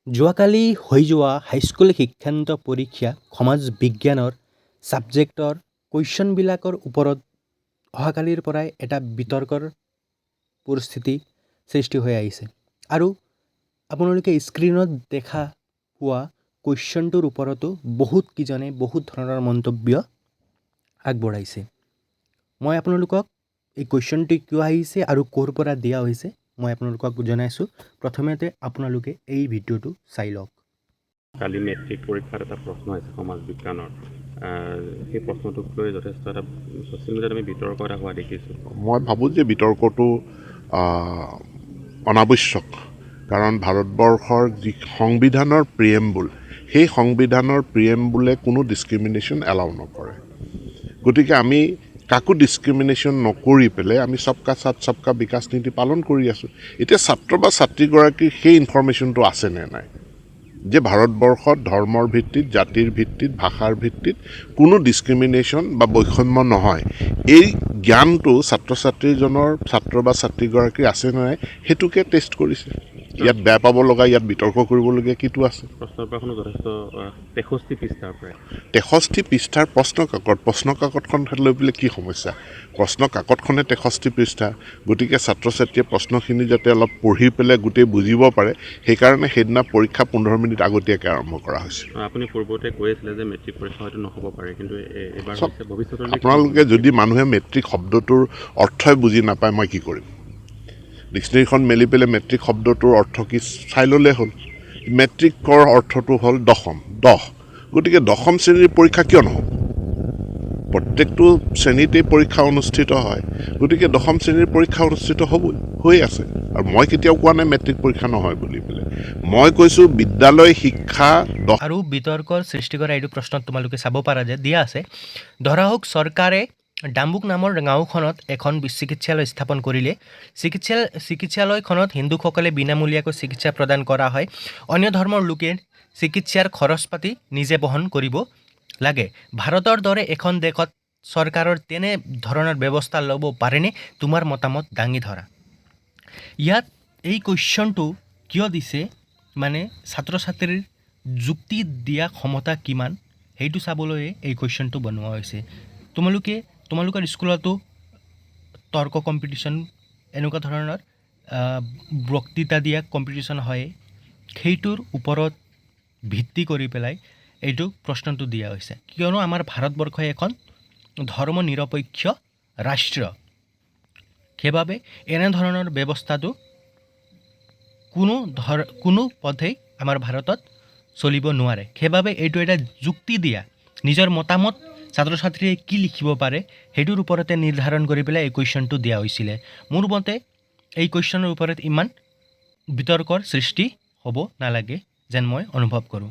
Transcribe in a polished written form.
যোৱাকালি হৈ যোৱা হাইস্কুল শিক্ষান্ত পৰীক্ষা সমাজ বিজ্ঞানৰ ছাবজেক্টৰ কুৱেশ্যনবিলাকৰ ওপৰত অহাকালিৰ পৰাই এটা বিতৰ্কৰ পৰিস্থিতি সৃষ্টি হৈ আহিছে আৰু আপোনালোকে স্ক্ৰীনত দেখা পোৱা কুৱেশ্যনটোৰ ওপৰতো বহুতকেইজনে বহুত ধৰণৰ মন্তব্য আগবঢ়াইছে। মই আপোনালোকক এই কুৱেশ্যনটো কিয় আহিছে আৰু ক'ৰ পৰা দিয়া হৈছে মই আপোনালোকক জনাইছোঁ। প্ৰথমতে আপোনালোকে এই ভিডিঅ'টো চাই লওক। কালি মেট্ৰিক পৰীক্ষাত এটা প্ৰশ্ন আহিছে সমাজ বিজ্ঞানৰ, সেই প্ৰশ্নটোক লৈ যথেষ্ট এটা ছ'চিয়েল মিডিয়াত আমি বিতৰ্ক এটা হোৱা দেখিছোঁ। মই ভাবোঁ যে বিতৰ্কটো অনাৱশ্যক, কাৰণ ভাৰতবৰ্ষৰ যি সংবিধানৰ প্ৰিএম্বুল, সেই সংবিধানৰ প্ৰিএম্বুলে কোনো ডিছক্ৰিমিনেশ্যন এলাউ নকৰে। গতিকে আমি কাকো ডিছক্ৰিমিনেশ্যন নকৰি পেলাই আমি সবকা সাথ সবকা বিকাশ নীতি পালন কৰি আছোঁ। এতিয়া ছাত্ৰ বা ছাত্ৰীগৰাকীৰ সেই ইনফৰ্মেশ্যনটো আছে নে নাই যে ভাৰতবৰ্ষত ধৰ্মৰ ভিত্তিত, জাতিৰ ভিত্তিত, ভাষাৰ ভিত্তিত কোনো ডিছক্ৰিমিনেশ্যন বা বৈষম্য নহয়, এই জ্ঞানটো ছাত্ৰ বা ছাত্ৰীগৰাকীৰ আছে নে নাই সেইটোকে টেষ্ট কৰিছে। ইয়াত বেয়া পাব লগা, ইয়াত বিতৰ্ক কৰিবলগীয়া কিটো আছে? প্ৰশ্নপত্ৰখনো যথেষ্ট 63 পৃষ্ঠাৰ প্ৰায়। 63 পৃষ্ঠাৰ প্ৰশ্ন কাকতখন লৈ পেলাই কি সমস্যা? প্ৰশ্ন কাকতখনে 63 পৃষ্ঠা, গতিকে ছাত্ৰ ছাত্ৰীয়ে প্ৰশ্নখিনি যাতে অলপ পঢ়ি পেলাই গোটেই বুজিব পাৰে, সেইকাৰণে সেইদিনা পৰীক্ষা 15 মিনিট আগতীয়াকৈ আৰম্ভ কৰা হৈছে। আপুনি পূৰ্বতে কৈ আছিলে যে মেট্ৰিক পৰীক্ষা হয়তো নহ'ব পাৰে, কিন্তু এইবাৰ ভৱিষ্যতলৈ আপোনালোকে যদি মানুহে মেট্ৰিক শব্দটোৰ অৰ্থই বুজি নাপায়, মই কি কৰিম? ডিক্সনেৰীখন মেলি পেলাই মেট্ৰিক শব্দটোৰ অৰ্থ কি চাই ল'লে হ'ল। মেট্ৰিকৰ অৰ্থটো হ'ল দশম, গতিকে দশম শ্ৰেণীৰ পৰীক্ষা কিয় নহ'ব? প্ৰত্যেকটো শ্ৰেণীতেই পৰীক্ষা অনুষ্ঠিত হয়, গতিকে দশম শ্ৰেণীৰ পৰীক্ষা অনুষ্ঠিত হ'বই, হৈ আছে। আৰু মই কেতিয়াও কোৱা নাই মেট্ৰিক পৰীক্ষা নহয় বুলি পেলাই। মই কৈছোঁ বিদ্যালয় শিক্ষা আৰু বিতৰ্কৰ সৃষ্টি কৰা এইটো প্ৰশ্নত তোমালোকে চাব পাৰা যে দিয়া আছে, ধৰা হওক চৰকাৰে ডাম্বুক নামৰ গাঁওখনত এখন চিকিৎসালয় স্থাপন কৰিলে। চিকিৎসালয়খনত হিন্দুসকলে বিনামূলীয়াকৈ চিকিৎসা প্ৰদান কৰা হয়। অন্য ধৰ্মৰ লোকে চিকিৎসাৰ খৰচ পাতি নিজে বহন কৰিব লাগে। ভাৰতৰ দৰে এখন দেশত চৰকাৰৰ তেনে ধৰণৰ ব্যৱস্থা ল'ব পাৰেনে? তোমাৰ মতামত দাঙি ধৰা। ইয়াত এই কুৱেশ্যনটো কিয় দিছে, মানে ছাত্ৰ ছাত্ৰীৰ যুক্তি দিয়া ক্ষমতা কিমান সেইটো চাবলৈ এই কুৱেশ্যনটো বনোৱা হৈছে। তোমালোকৰ স্কুলতো তৰ্ক কম্পিটিশ্যন এনেকুৱা ধৰণৰ বক্তৃতা দিয়া কম্পিটিশ্যন হয়, সেইটোৰ ওপৰত ভিত্তি কৰি পেলাই এইটো প্ৰশ্নটো দিয়া হৈছে। কিয়নো আমাৰ ভাৰতবৰ্ষ এখন ধৰ্ম নিৰপেক্ষ ৰাষ্ট্ৰ, সেইবাবে এনেধৰণৰ ব্যৱস্থাটো কোনো পথেই আমাৰ ভাৰতত চলিব নোৱাৰে। সেইবাবে এইটো এটা যুক্তি দিয়া, নিজৰ মতামত ছাত্ৰ ছাত্ৰীয়ে কি লিখিব পাৰে সেইটোৰ ওপৰতে নিৰ্ধাৰণ কৰি পেলাই এই কুৱেশ্যনটো দিয়া হৈছিলে। মোৰ মতে এই কুৱেশ্যনৰ ওপৰত ইমান বিতৰ্কৰ সৃষ্টি হ'ব নালাগে যেন মই অনুভৱ কৰোঁ।